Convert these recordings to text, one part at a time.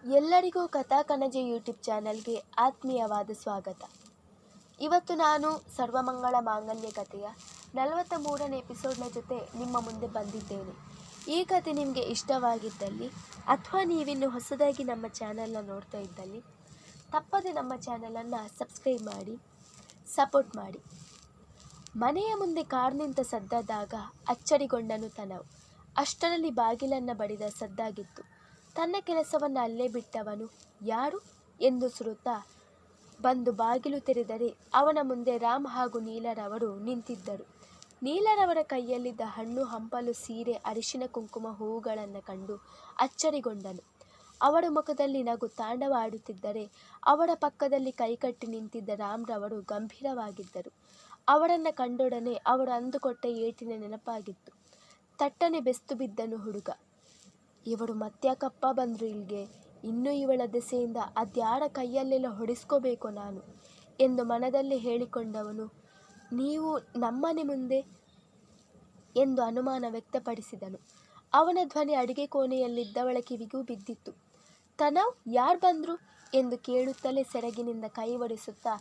ಎಲ್ಲರಿಗೂ ಕಥಾ ಕನಜೆ ಯೂಟ್ಯೂಬ್ ಚಾನಲ್ಗೆ ಆತ್ಮೀಯವಾದ ಸ್ವಾಗತ. ಇವತ್ತು ನಾನು ಸರ್ವಮಂಗಳ ಮಾಂಗಲ್ಯ ಕಥೆಯ 43ನೇ ಎಪಿಸೋಡ್ನ ಜೊತೆ ನಿಮ್ಮ ಮುಂದೆ ಬಂದಿದ್ದೇನೆ. ಈ ಕಥೆ ನಿಮಗೆ ಇಷ್ಟವಾಗಿದ್ದಲ್ಲಿ ಅಥವಾ ನೀವಿನ್ನು ಹೊಸದಾಗಿ ನಮ್ಮ ಚಾನಲ್ನ ನೋಡ್ತಾ ಇದ್ದಲ್ಲಿ ತಪ್ಪದೆ ನಮ್ಮ ಚಾನಲನ್ನು ಸಬ್ಸ್ಕ್ರೈಬ್ ಮಾಡಿ ಸಪೋರ್ಟ್ ಮಾಡಿ. ಮನೆಯ ಮುಂದೆ ಕಾರ್ ನಿಂತ ಸದ್ದಾದಾಗ ಅಚ್ಚರಿಗೊಂಡನು ತನವ್. ಅಷ್ಟರಲ್ಲಿ ಬಾಗಿಲನ್ನು ಬಡಿದ ಸದ್ದಾಗಿತ್ತು. ತನ್ನ ಕೆಲಸವನ್ನು ಅಲ್ಲೇ ಬಿಟ್ಟವನು ಯಾರು ಎಂದು ಸುರುತ್ತಾ ಬಂದು ಬಾಗಿಲು ತೆರೆದರೆ ಅವನ ಮುಂದೆ ರಾಮ್ ಹಾಗೂ ನೀಲರವರು ನಿಂತಿದ್ದರು. ನೀಲರವರ ಕೈಯಲ್ಲಿದ್ದ ಹಣ್ಣು ಹಂಪಲು ಸೀರೆ ಅರಿಶಿನ ಕುಂಕುಮ ಹೂವುಗಳನ್ನು ಕಂಡು ಅಚ್ಚರಿಗೊಂಡನು. ಅವರ ಮುಖದಲ್ಲಿ ನಗು ತಾಂಡವಾಡುತ್ತಿದ್ದರೆ ಅವರ ಪಕ್ಕದಲ್ಲಿ ಕೈಕಟ್ಟಿ ನಿಂತಿದ್ದ ರಾಮ್ರವರು ಗಂಭೀರವಾಗಿದ್ದರು. ಅವರನ್ನು ಕಂಡೊಡನೆ ಅವರು ಅಂದುಕೊಟ್ಟ ಏಟಿನ ನೆನಪಾಗಿತ್ತು. ತಟ್ಟನೆ ಬೆಸ್ತು ಬಿದ್ದನು ಹುಡುಗ. ಇವಳು ಮತ್ಯಾಕಪ್ಪ ಬಂದ್ರು ಇಲ್ಲಿಗೆ? ಇನ್ನೂ ಇವಳ ದೆಸೆಯಿಂದ ಅದ್ಯಾರ ಕೈಯಲ್ಲೆಲ್ಲ ಹೊಡೆಸ್ಕೋಬೇಕೋ ನಾನು ಎಂದು ಮನದಲ್ಲಿ ಹೇಳಿಕೊಂಡವನು ನೀವು ನಮ್ಮನೆ ಮುಂದೆ ಎಂದು ಅನುಮಾನ ವ್ಯಕ್ತಪಡಿಸಿದನು. ಅವನ ಧ್ವನಿ ಅಡುಗೆ ಕೋಣೆಯಲ್ಲಿದ್ದವಳ ಕಿವಿಗೂ ಬಿದ್ದಿತ್ತು. ತನವ್ ಯಾರು ಬಂದ್ರು ಎಂದು ಕೇಳುತ್ತಲೇ ಸೆರಗಿನಿಂದ ಕೈ ಒಡಿಸುತ್ತಾ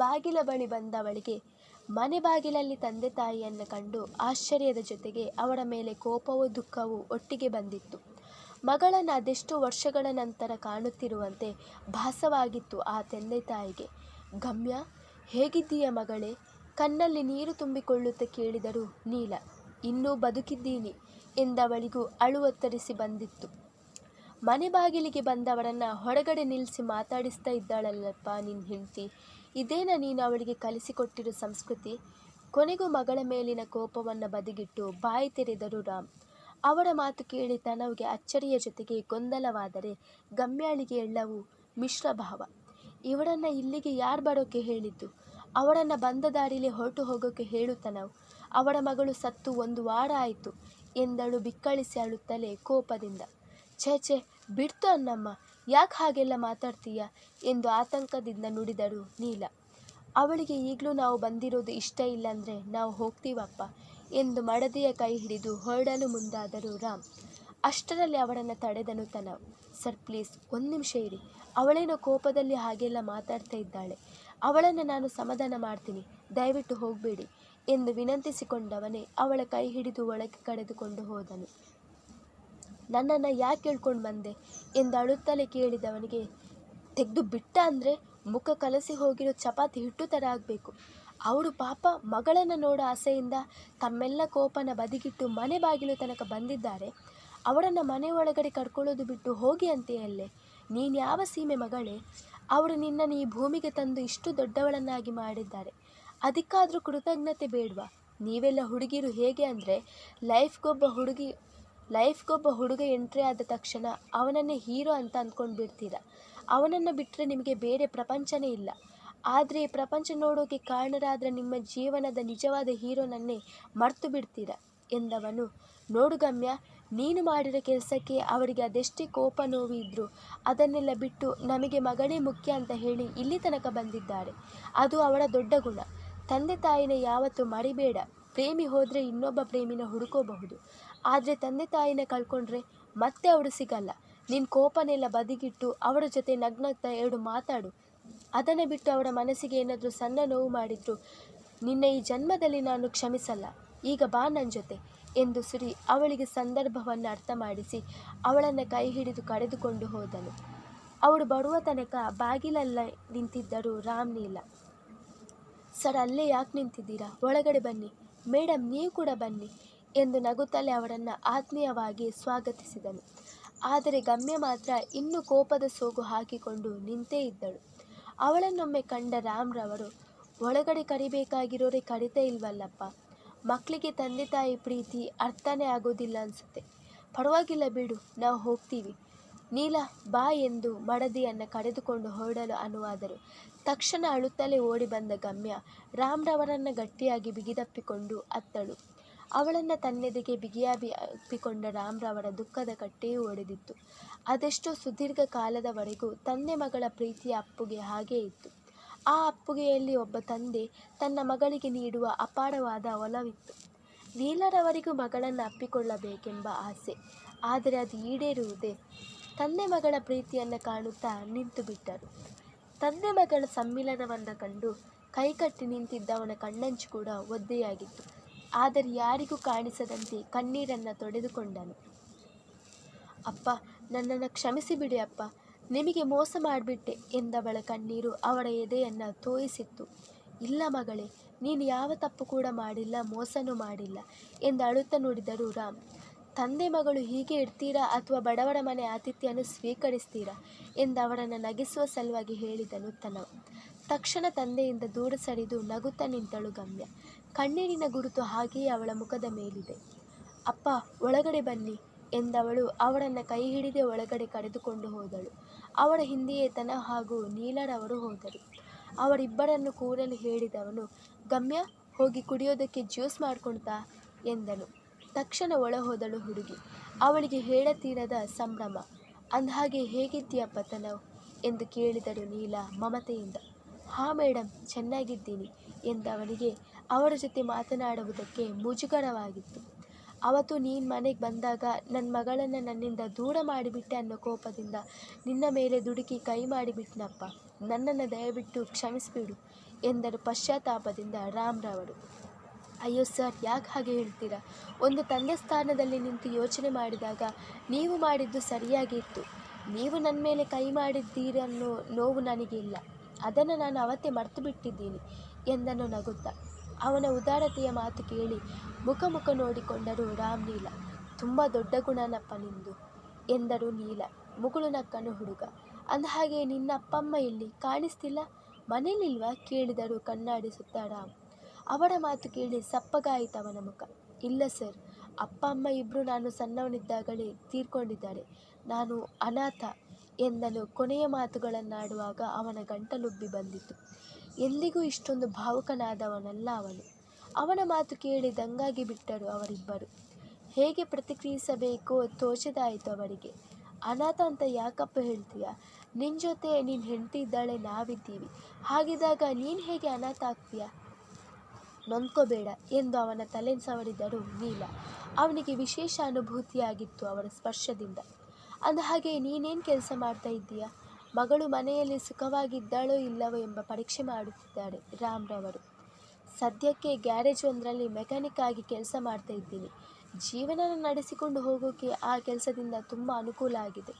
ಬಾಗಿಲ ಬಳಿ ಬಂದವಳಿಗೆ ಮನೆ ಬಾಗಿಲಲ್ಲಿ ತಂದೆ ತಾಯಿಯನ್ನು ಕಂಡು ಆಶ್ಚರ್ಯದ ಜೊತೆಗೆ ಅವರ ಮೇಲೆ ಕೋಪವೂ ದುಃಖವೂ ಒಟ್ಟಿಗೆ ಬಂದಿತ್ತು. ಮಗಳನ್ನು ಅದೆಷ್ಟೋ ವರ್ಷಗಳ ನಂತರ ಕಾಣುತ್ತಿರುವಂತೆ ಭಾಸವಾಗಿತ್ತು ಆ ತಂದೆ ತಾಯಿಗೆ. ಗಮ್ಯ, ಹೇಗಿದ್ದೀಯ ಮಗಳೇ? ಕಣ್ಣಲ್ಲಿ ನೀರು ತುಂಬಿಕೊಳ್ಳುತ್ತಾ ಕೇಳಿದರು ನೀಲ. ಇನ್ನೂ ಬದುಕಿದ್ದೀನಿ ಎಂದವಳಿಗೂ ಅಳುವತ್ತರಿಸಿ ಬಂದಿತ್ತು. ಮನೆ ಬಾಗಿಲಿಗೆ ಬಂದವರನ್ನು ಹೊರಗಡೆ ನಿಲ್ಲಿಸಿ ಮಾತಾಡಿಸ್ತಾ ಇದ್ದಾಳಲ್ಲಪ್ಪ ನಿನ್ನ ಹೆಂಡತಿ. ಇದೇನ ನೀನು ಅವಳಿಗೆ ಕಲಿಸಿಕೊಟ್ಟಿರೋ ಸಂಸ್ಕೃತಿ? ಕೊನೆಗೂ ಮಗಳ ಮೇಲಿನ ಕೋಪವನ್ನು ಬದಿಗಿಟ್ಟು ಬಾಯಿ ತೆರೆದರು ರಾಮ್. ಅವರ ಮಾತು ಕೇಳಿ ತನವ್ಗೆ ಅಚ್ಚರಿಯ ಜೊತೆಗೆ ಗೊಂದಲವಾದರೆ ಗಮ್ಯಾಳಿಗೆ ಎಲ್ಲವೂ ಮಿಶ್ರಭಾವ. ಇವರನ್ನು ಇಲ್ಲಿಗೆ ಯಾರು ಬರೋಕ್ಕೆ ಹೇಳಿದ್ದು? ಅವರನ್ನು ಬಂದ ದಾರಿಲೇ ಹೊರಟು ಹೋಗೋಕ್ಕೆ ಹೇಳು ತನವ್. ಅವರ ಮಗಳು ಸತ್ತು 1 ವಾರ ಆಯಿತು ಎಂದಳು ಬಿಕ್ಕಳಿಸಿ ಅಳುತ್ತಲೇ ಕೋಪದಿಂದ. ಛೇ ಬಿಡ್ತು ಅನ್ನಮ್ಮ, ಯಾಕೆ ಹಾಗೆಲ್ಲ ಮಾತಾಡ್ತೀಯ ಎಂದು ಆತಂಕದಿಂದ ನುಡಿದಳು ನೀಲ. ಅವಳಿಗೆ ಈಗಲೂ ನಾವು ಬಂದಿರೋದು ಇಷ್ಟ ಇಲ್ಲಂದರೆ ನಾವು ಹೋಗ್ತೀವಪ್ಪ ಎಂದು ಮಡದಿಯ ಕೈ ಹಿಡಿದು ಹೊರಡಲು ಮುಂದಾದರು ರಾಮ್. ಅಷ್ಟರಲ್ಲಿ ಅವರನ್ನು ತಡೆದನು ತನವ್. ಸರ್ ಪ್ಲೀಸ್ 1 ನಿಮಿಷ ಇರಿ. ಅವಳೇನೋ ಕೋಪದಲ್ಲಿ ಹಾಗೆಲ್ಲ ಮಾತಾಡ್ತಾ ಇದ್ದಾಳೆ. ಅವಳನ್ನು ನಾನು ಸಮಾಧಾನ ಮಾಡ್ತೀನಿ, ದಯವಿಟ್ಟು ಹೋಗಬೇಡಿ ಎಂದು ವಿನಂತಿಸಿಕೊಂಡವನೇ ಅವಳ ಕೈ ಹಿಡಿದು ಒಳಗೆ ಕರೆದುಕೊಂಡು ಹೋದನು. ನನ್ನನ್ನು ಯಾಕೆ ಕೇಳ್ಕೊಂಡು ಬಂದೆ ಎಂದು ಅಳುತ್ತಲೇ ಕೇಳಿದವನಿಗೆ ತೆಗೆದು ಬಿಟ್ಟ ಅಂದರೆ ಮುಖ ಕಲಸಿ ಹೋಗಿರೋ ಚಪಾತಿ ಹಿಟ್ಟು ಥರ ಆಗಬೇಕು. ಅವರು ಪಾಪ ಮಗಳನ್ನು ನೋಡೋ ಆಸೆಯಿಂದ ತಮ್ಮೆಲ್ಲ ಕೋಪನ ಬದಿಗಿಟ್ಟು ಮನೆ ಬಾಗಿಲು ತನಕ ಬಂದಿದ್ದಾರೆ. ಅವರನ್ನು ಮನೆ ಒಳಗಡೆ ಕರ್ಕೊಳ್ಳೋದು ಬಿಟ್ಟು ಹೋಗಿ ಅಂತೆಯಲ್ಲೇ. ನೀನು ಯಾವ ಸೀಮೆ ಮಗಳೇ? ಅವರು ನಿನ್ನನ್ನು ಈ ಭೂಮಿಗೆ ತಂದು ಇಷ್ಟು ದೊಡ್ಡವಳನ್ನಾಗಿ ಮಾಡಿದ್ದಾರೆ. ಅದಕ್ಕಾದರೂ ಕೃತಜ್ಞತೆ ಬೇಡವಾ? ನೀವೆಲ್ಲ ಹುಡುಗಿರು ಹೇಗೆ ಅಂದರೆ ಲೈಫ್ಗೊಬ್ಬ ಹುಡುಗ ಎಂಟ್ರಿ ಆದ ತಕ್ಷಣ ಅವನನ್ನೇ ಹೀರೋ ಅಂತ ಅಂದ್ಕೊಂಡು ಬಿಡ್ತೀರ. ಅವನನ್ನು ಬಿಟ್ಟರೆ ನಿಮಗೆ ಬೇರೆ ಪ್ರಪಂಚನೇ ಇಲ್ಲ. ಆದರೆ ಈ ಪ್ರಪಂಚ ನೋಡೋಕೆ ಕಾರಣರಾದರೆ ನಿಮ್ಮ ಜೀವನದ ನಿಜವಾದ ಹೀರೋನನ್ನೇ ಮರ್ತು ಬಿಡ್ತೀರ ಎಂದವನು. ನೋಡು ಗಮ್ಯ, ನೀನು ಮಾಡಿರೋ ಕೆಲಸಕ್ಕೆ ಅವರಿಗೆ ಅದೆಷ್ಟೇ ಕೋಪ ನೋವು ಇದ್ದರೂ ಅದನ್ನೆಲ್ಲ ಬಿಟ್ಟು ನಮಗೆ ಮಗಳೇ ಮುಖ್ಯ ಅಂತ ಹೇಳಿ ಇಲ್ಲಿ ತನಕ ಬಂದಿದ್ದಾರೆ. ಅದು ಅವಳ ದೊಡ್ಡ ಗುಣ. ತಂದೆ ತಾಯಿನ ಯಾವತ್ತೂ ಮರಿಬೇಡ. ಪ್ರೇಮಿ ಹೋದರೆ ಇನ್ನೊಬ್ಬ ಪ್ರೇಮಿನ ಹುಡುಕೋಬಹುದು, ಆದರೆ ತಂದೆ ತಾಯಿನ ಕಳ್ಕೊಂಡ್ರೆ ಮತ್ತೆ ಅವಳು ಸಿಗಲ್ಲ. ನಿನ್ನ ಕೋಪನೆಲ್ಲ ಬದಿಗಿಟ್ಟು ಅವರ ಜೊತೆ ನಗ್ನಗ್ತಾ 2 ಮಾತಾಡು. ಅದನ್ನು ಬಿಟ್ಟು ಅವರ ಮನಸ್ಸಿಗೆ ಏನಾದರೂ ಸಣ್ಣ ನೋವು ಮಾಡಿದ್ರು ನಿನ್ನ ಈ ಜನ್ಮದಲ್ಲಿ ನಾನು ಕ್ಷಮಿಸಲ್ಲ. ಈಗ ಬಾ ನನ್ನ ಜೊತೆ ಎಂದು ಸುರಿ ಅವಳಿಗೆ ಸಂದರ್ಭವನ್ನು ಅರ್ಥ ಮಾಡಿಸಿ ಅವಳನ್ನು ಕೈ ಹಿಡಿದು ಕರೆದುಕೊಂಡು ಹೋದನು. ಅವಳು ಬರುವ ತನಕ ಬಾಗಿಲಲ್ಲ ನಿಂತಿದ್ದರು ರಾಮ್ ನೀಲ. ಸರ್ ಅಲ್ಲೇ ಯಾಕೆ ನಿಂತಿದ್ದೀರಾ? ಒಳಗಡೆ ಬನ್ನಿ. ಮೇಡಮ್ ನೀವು ಕೂಡ ಬನ್ನಿ ಎಂದು ನಗುತ್ತಲೇ ಅವರನ್ನು ಆತ್ಮೀಯವಾಗಿ ಸ್ವಾಗತಿಸಿದನು. ಆದರೆ ಗಮ್ಯ ಮಾತ್ರ ಇನ್ನೂ ಕೋಪದ ಸೋಗು ಹಾಕಿಕೊಂಡು ನಿಂತೇ ಇದ್ದಳು. ಅವಳನ್ನೊಮ್ಮೆ ಕಂಡ ರಾಮ್ರವರು ಒಳಗಡೆ ಕರಿಬೇಕಾಗಿರೋರೇ ಕರಿತಾ ಇಲ್ವಲ್ಲಪ್ಪ. ಮಕ್ಕಳಿಗೆ ತಂದೆ ತಾಯಿ ಪ್ರೀತಿ ಅರ್ಥನೇ ಆಗೋದಿಲ್ಲ ಅನಿಸುತ್ತೆ. ಪರವಾಗಿಲ್ಲ ಬಿಡು, ನಾವು ಹೋಗ್ತೀವಿ. ನೀಲ ಬಾ ಎಂದು ಮಡದಿಯನ್ನು ಕರೆದುಕೊಂಡು ಹೊರಡಲು ಅನುವಾದರು. ತಕ್ಷಣ ಅಳುತ್ತಲೇ ಓಡಿ ಬಂದ ಗಮ್ಯ ರಾಮ್ರವರನ್ನು ಗಟ್ಟಿಯಾಗಿ ಬಿಗಿದಪ್ಪಿಕೊಂಡು ಅತ್ತಳು. ಅವಳನ್ನು ತನ್ನೆದೆಗೆ ಬಿಗಿಯಾಗಿ ಅಪ್ಪಿಕೊಂಡ ರಾಮ್ರವರ ದುಃಖದ ಕಟ್ಟೆಯೂ ಒಡೆದಿತ್ತು. ಅದೆಷ್ಟೋ ಸುದೀರ್ಘ ಕಾಲದವರೆಗೂ ತಂದೆ ಮಗಳ ಪ್ರೀತಿಯ ಅಪ್ಪುಗೆ ಹಾಗೇ ಇತ್ತು. ಆ ಅಪ್ಪುಗೆಯಲ್ಲಿ ಒಬ್ಬ ತಂದೆ ತನ್ನ ಮಗಳಿಗೆ ನೀಡುವ ಅಪಾರವಾದ ಒಲವಿತ್ತು. ನೀಲರವರಿಗೂ ಮಗಳನ್ನು ಅಪ್ಪಿಕೊಳ್ಳಬೇಕೆಂಬ ಆಸೆ. ಆದರೆ ಅದು ಈಡೇರುವುದೇ ತಂದೆ ಮಗಳ ಪ್ರೀತಿಯನ್ನು ಕಾಣುತ್ತಾ ನಿಂತು ಬಿಟ್ಟರು. ತಂದೆ ಮಗಳ ಸಮ್ಮಿಲನವನ್ನು ಕಂಡು ಕೈಕಟ್ಟಿ ನಿಂತಿದ್ದವನ ಕಣ್ಣಂಚು ಕೂಡ ಒದ್ದೆಯಾಗಿತ್ತು. ಆದರೆ ಯಾರಿಗೂ ಕಾಣಿಸದಂತೆ ಕಣ್ಣೀರನ್ನು ತೊಡೆದುಕೊಂಡನು. ಅಪ್ಪ, ನನ್ನನ್ನು ಕ್ಷಮಿಸಿಬಿಡಿ ಅಪ್ಪ, ನಿಮಗೆ ಮೋಸ ಮಾಡಿಬಿಟ್ಟೆ ಎಂದವಳ ಕಣ್ಣೀರು ಅವರ ಎದೆಯನ್ನು ತೋಯಿಸಿತ್ತು. ಇಲ್ಲ ಮಗಳೇ, ನೀನು ಯಾವ ತಪ್ಪು ಕೂಡ ಮಾಡಿಲ್ಲ, ಮೋಸನೂ ಮಾಡಿಲ್ಲ ಎಂದು ಅಳುತ್ತಾ ನುಡಿದರು ರಾಮ್. ತಂದೆ ಮಗಳು ಹೀಗೆ ಇಡ್ತೀರಾ ಅಥವಾ ಬಡವರ ಮನೆ ಆತಿಥ್ಯವನ್ನು ಸ್ವೀಕರಿಸ್ತೀರಾ ಎಂದು ಅವರನ್ನು ನಗಿಸುವ ಸಲುವಾಗಿ ಹೇಳಿದನು ತನವ್. ತಕ್ಷಣ ತಂದೆಯಿಂದ ದೂರ ಸರಿದು ನಗುತ್ತಾ ನಿಂತಳು ಗಮ್ಯ. ಕಣ್ಣೀರಿನ ಗುರುತು ಹಾಗೆಯೇ ಅವಳ ಮುಖದ ಮೇಲಿದೆ. ಅಪ್ಪ, ಒಳಗಡೆ ಬನ್ನಿ ಎಂದವಳು ಅವರನ್ನು ಕೈ ಹಿಡಿದೇ ಒಳಗಡೆ ಕರೆದುಕೊಂಡು ಹೋದಳು. ಅವರ ಹಿಂದೆಯೇ ತನವ್ ಹಾಗೂ ನೀಲರವರು ಹೋದರು. ಅವರಿಬ್ಬರನ್ನು ಕೂರಲು ಹೇಳಿದವನು, ಗಮ್ಯ, ಹೋಗಿ ಕುಡಿಯೋದಕ್ಕೆ ಜ್ಯೂಸ್ ಮಾಡ್ಕೊಳ್ತಾ ಎಂದನು. ತಕ್ಷಣ ಒಳ ಹೋದಳು ಹುಡುಗಿ. ಅವಳಿಗೆ ಹೇಳತೀರದ ಸಂಭ್ರಮ. ಅಂದಹಾಗೆ ಹೇಗಿದ್ದೀಯಪ್ಪ ತನವ್ ಎಂದು ಕೇಳಿದಳು ನೀಲ ಮಮತೆಯಿಂದ. ಹಾಂ ಮೇಡಮ್, ಚೆನ್ನಾಗಿದ್ದೀನಿ ಎಂದವನಿಗೆ ಅವರ ಜೊತೆ ಮಾತನಾಡುವುದಕ್ಕೆ ಮುಜುಗರವಾಗಿತ್ತು. ಅವತ್ತು ನೀನು ಮನೆಗೆ ಬಂದಾಗ ನನ್ನ ಮಗಳನ್ನು ನನ್ನಿಂದ ದೂರ ಮಾಡಿಬಿಟ್ಟೆ ಅನ್ನೋ ಕೋಪದಿಂದ ನಿನ್ನ ಮೇಲೆ ದುಡುಕಿ ಕೈ ಮಾಡಿಬಿಟ್ನಪ್ಪ. ನನ್ನನ್ನು ದಯವಿಟ್ಟು ಕ್ಷಮಿಸಿಬಿಡು ಎಂದರು ಪಶ್ಚಾತ್ತಾಪದಿಂದ ರಾಮ್ರವರು. ಅಯ್ಯೋ ಸರ್, ಯಾಕೆ ಹಾಗೆ ಹೇಳ್ತೀರಾ? ಒಂದು ತಂದೆ ಸ್ಥಾನದಲ್ಲಿ ನಿಂತು ಯೋಚನೆ ಮಾಡಿದಾಗ ನೀವು ಮಾಡಿದ್ದು ಸರಿಯಾಗಿತ್ತು. ನೀವು ನನ್ನ ಮೇಲೆ ಕೈ ಮಾಡಿದ್ದೀರನ್ನೋ ನೋವು ನನಗಿಲ್ಲ. ಅದನ್ನು ನಾನು ಅವತ್ತೇ ಮರೆತು ಬಿಟ್ಟಿದ್ದೀನಿ ಎಂದನು ನಗುತ್ತಾ. ಅವನ ಉದಾರತೆಯ ಮಾತು ಕೇಳಿ ಮುಖ ನೋಡಿಕೊಂಡರು ರಾಮ್ ನೀಲ. ತುಂಬ ದೊಡ್ಡ ಗುಣನಪ್ಪ ನಿಂದು ಎಂದರು ನೀಲ. ಮುಗುಳು ನಕ್ಕನು ಹುಡುಗ. ಅಂದಹಾಗೆ ನಿನ್ನ ಅಪ್ಪಮ್ಮ ಎಲ್ಲಿ ಕಾಣಿಸ್ತಿಲ್ಲ? ಮನೇಲಿಲ್ವಾ ಕೇಳಿದರು ಕಣ್ಣಾಡಿಸುತ್ತಾ ರಾಮ್. ಅವರ ಮಾತು ಕೇಳಿ ಸಪ್ಪಗಾಯಿತವನ ಮುಖ. ಇಲ್ಲ ಸರ್, ಅಪ್ಪ ಅಮ್ಮ ಇಬ್ಬರು ನಾನು ಸಣ್ಣವನಿದ್ದಾಗಲೇ ತೀರ್ಕೊಂಡಿದ್ದಾರೆ. ನಾನು ಅನಾಥ ಎಂದನು. ಕೊನೆಯ ಮಾತುಗಳನ್ನಾಡುವಾಗ ಅವನ ಗಂಟಲುಬ್ಬಿ ಬಂದಿತು. ಎಂದಿಗೂ ಇಷ್ಟೊಂದು ಭಾವುಕನಾದವನಲ್ಲ ಅವನು. ಅವನ ಮಾತು ಕೇಳಿ ದಂಗಾಗಿ ಬಿಟ್ಟರು ಅವರಿಬ್ಬರು. ಹೇಗೆ ಪ್ರತಿಕ್ರಿಯಿಸಬೇಕೋ ತೋಚದಾಯಿತು ಅವರಿಗೆ. ಅನಾಥ ಅಂತ ಯಾಕಪ್ಪ ಹೇಳ್ತೀಯ? ನಿನ್ನ ಜೊತೆ ನಿನ್ನ ಹೆಂಡತಿ ಇದ್ದಾಳೆ, ನಾವಿದ್ದೀವಿ. ಹಾಗಿದ್ದಾಗ ನೀನು ಹೇಗೆ ಅನಾಥ ಆಗ್ತೀಯ? ನೊಂದ್ಕೋಬೇಡ ಎಂದು ಅವನ ತಲೆ ಸವರಿದರು ನೀಲ. ಅವನಿಗೆ ವಿಶೇಷ ಅನುಭೂತಿಯಾಗಿತ್ತು ಅವರ ಸ್ಪರ್ಶದಿಂದ. ಅಂದಹಾಗೆ ನೀನೇನು ಕೆಲಸ ಮಾಡ್ತಾ ಇದ್ದೀಯಾ? ಮಗಳು ಮನೆಯಲ್ಲಿ ಸುಖವಾಗಿದ್ದಾಳೋ ಇಲ್ಲವೋ ಎಂಬ ಪರೀಕ್ಷೆ ಮಾಡುತ್ತಿದ್ದಾರೆ ರಾಮ್ರವರು. ಸದ್ಯಕ್ಕೆ ಗ್ಯಾರೇಜ್ ಒಂದರಲ್ಲಿ ಮೆಕ್ಯಾನಿಕ್ ಆಗಿ ಕೆಲಸ ಮಾಡ್ತಾ ಇದ್ದೀನಿ. ಜೀವನ ನಡೆಸಿಕೊಂಡು ಹೋಗೋಕ್ಕೆ ಆ ಕೆಲಸದಿಂದ ತುಂಬ ಅನುಕೂಲ ಆಗಿದೆ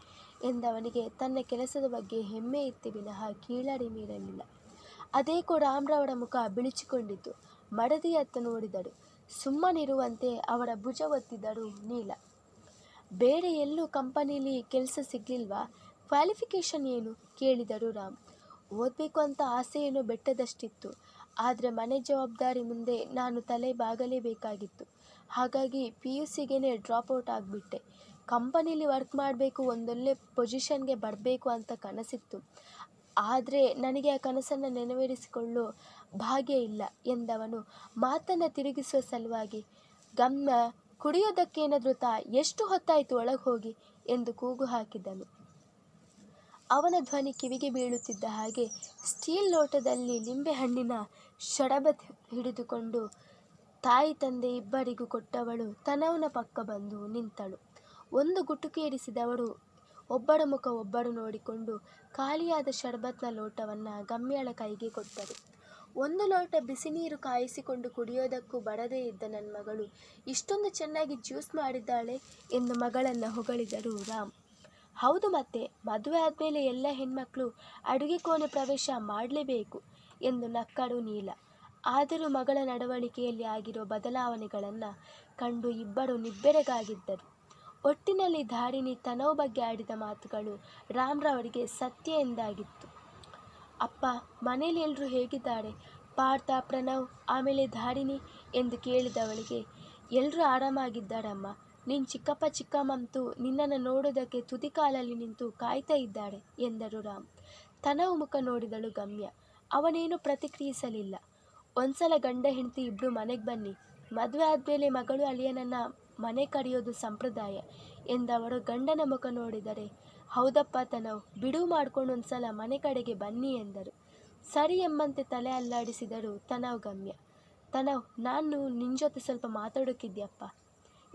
ಎಂದವನಿಗೆ ತನ್ನ ಕೆಲಸದ ಬಗ್ಗೆ ಹೆಮ್ಮೆ ಇತ್ತು ವಿನಃ ಕೀಳರಿಮೆಯಿರಲಿಲ್ಲ. ಅದೇಕೋ ರಾಮ್ರವರ ಮುಖ ಬಿಳಿಚಿಕೊಂಡಿತು. ಮಡದಿಯತ್ತ ನೋಡಿದಳು. ಸುಮ್ಮನಿರುವಂತೆ ಅವರ ಭುಜ ಒತ್ತಿದರು ನೀಲ. ಬೇರೆ ಎಲ್ಲೂ ಕಂಪನಿಲಿ ಕೆಲಸ ಸಿಗಲಿಲ್ವಾ? ಕ್ವಾಲಿಫಿಕೇಷನ್ ಏನು ಕೇಳಿದರು ರಾಮ್. ಓದಬೇಕು ಅಂತ ಆಸೆ ಏನೋ ಬೆಟ್ಟದಷ್ಟಿತ್ತು. ಆದರೆ ಮನೆ ಜವಾಬ್ದಾರಿ ಮುಂದೆ ನಾನು ತಲೆ ಬಾಗಲೇಬೇಕಾಗಿತ್ತು. ಹಾಗಾಗಿ PUCಗೇ ಡ್ರಾಪ್ಔಟ್ ಆಗಿಬಿಟ್ಟೆ. ಕಂಪನಿಲಿ ವರ್ಕ್ ಮಾಡಬೇಕು, ಒಂದೊಳ್ಳೆ ಪೊಸಿಷನ್ಗೆ ಬರಬೇಕು ಅಂತ ಕನಸಿತ್ತು. ಆದರೆ ನನಗೆ ಆ ಕನಸನ್ನು ನೆರವೇರಿಸಿಕೊಳ್ಳೋ ಭಾಗ್ಯ ಇಲ್ಲ ಎಂದವನು ಮಾತನ್ನು ತಿರುಗಿಸುವ ಸಲುವಾಗಿ, ಗಮ್ಯ, ಕುಡಿಯೋದಕ್ಕೇನಾದರೂ ಎಷ್ಟು ಹೊತ್ತಾಯಿತು, ಒಳಗೆ ಹೋಗಿ ಎಂದು ಕೂಗು ಹಾಕಿದನು. ಅವನ ಧ್ವನಿ ಕಿವಿಗೆ ಬೀಳುತ್ತಿದ್ದ ಹಾಗೆ ಸ್ಟೀಲ್ ಲೋಟದಲ್ಲಿ ಲಿಂಬೆಹಣ್ಣಿನ ಶರಬತ್ ಹಿಡಿದುಕೊಂಡು ತಾಯಿ ತಂದೆ ಇಬ್ಬರಿಗೂ ಕೊಟ್ಟವಳು ತನವನ ಪಕ್ಕ ಬಂದು ನಿಂತಳು. ಒಂದು ಗುಟುಕೇರಿಸಿದವರು ಒಬ್ಬರ ಮುಖ ಒಬ್ಬರು ನೋಡಿಕೊಂಡು ಖಾಲಿಯಾದ ಶರಬತ್ನ ಲೋಟವನ್ನು ಗಮ್ಯಳ ಕೈಗೆ ಕೊಟ್ಟರು. ಒಂದು ಲೋಟ ಬಿಸಿ ನೀರು ಕಾಯಿಸಿಕೊಂಡು ಕುಡಿಯೋದಕ್ಕೂ ಬರದೇ ಇದ್ದ ನನ್ನ ಮಗಳು ಇಷ್ಟೊಂದು ಚೆನ್ನಾಗಿ ಜ್ಯೂಸ್ ಮಾಡಿದ್ದಾಳೆ ಎಂದು ಮಗಳನ್ನು ಹೊಗಳಿದರು ರಾಮ್. ಹೌದು, ಮತ್ತೆ ಮದುವೆ ಆದಮೇಲೆ ಎಲ್ಲ ಹೆಣ್ಮಕ್ಳು ಅಡುಗೆ ಕೋಣೆ ಪ್ರವೇಶ ಮಾಡಲೇಬೇಕು ಎಂದು ನಕ್ಕಳು ನೀಲ. ಆದರೂ ಮಗಳ ನಡವಳಿಕೆಯಲ್ಲಿ ಆಗಿರೋ ಬದಲಾವಣೆಗಳನ್ನು ಕಂಡು ಇಬ್ಬರು ನಿಬ್ಬೆರಗಾಗಿದ್ದರು. ಒಟ್ಟಿನಲ್ಲಿ ಧಾರಿಣಿ ತನವ್ ಬಗ್ಗೆ ಆಡಿದ ಮಾತುಗಳು ರಾಮ್ರವರಿಗೆ ಸತ್ಯ ಎಂದಾಗಿತ್ತು. ಅಪ್ಪ, ಮನೇಲಿ ಎಲ್ಲರೂ ಹೇಗಿದ್ದಾರೆ? ಪಾರ್ಥ, ಪ್ರಣವ್, ಆಮೇಲೆ ಧಾರಿಣಿ ಎಂದು ಕೇಳಿದವಳಿಗೆ, ಎಲ್ಲರೂ ಆರಾಮಾಗಿದ್ದಾರಮ್ಮ. ನಿನ್ನ ಚಿಕ್ಕಪ್ಪ ಚಿಕ್ಕಮ್ಮಂತೂ ನಿನ್ನನ್ನು ನೋಡೋದಕ್ಕೆ ತುದಿಕಾಲಲ್ಲಿ ನಿಂತು ಕಾಯ್ತಾ ಇದ್ದಾರೆ ಎಂದರು ರಾಮ್. ತನವ್ ಮುಖ ನೋಡಿದಳು ಗಮ್ಯ. ಅವನೇನು ಪ್ರತಿಕ್ರಿಯಿಸಲಿಲ್ಲ. ಒಂದ್ಸಲ ಗಂಡ ಹೆಂಡತಿ ಇಬ್ಬರು ಮನೆಗೆ ಬನ್ನಿ. ಮದುವೆ ಆದಮೇಲೆ ಮಗಳು ಅಳಿಯನನ್ನು ಮನೆ ಕರೆಯೋದು ಸಂಪ್ರದಾಯ ಎಂದವರು ಗಂಡನ ಮುಖ ನೋಡಿದರೆ, ಹೌದಪ್ಪ ತನವ್, ಬಿಡುವು ಮಾಡ್ಕೊಂಡು ಒಂದ್ಸಲ ಮನೆ ಕಡೆಗೆ ಬನ್ನಿ ಎಂದರು. ಸರಿ ಎಂಬಂತೆ ತಲೆ ಅಲ್ಲಾಡಿಸಿದರು ತನವ್ ಗಮ್ಯ. ತನವ್, ನಾನು ನಿನ್ನ ಜೊತೆ ಸ್ವಲ್ಪ ಮಾತಾಡೋಕ್ಕಿದ್ಯಪ್ಪ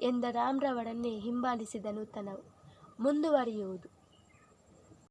ಎಂದ ರಾಮ್ರವರನ್ನೇ ಹಿಂಬಾಲಿಸಿದನು ತನವ್. ಮುಂದುವರಿಯುವುದು.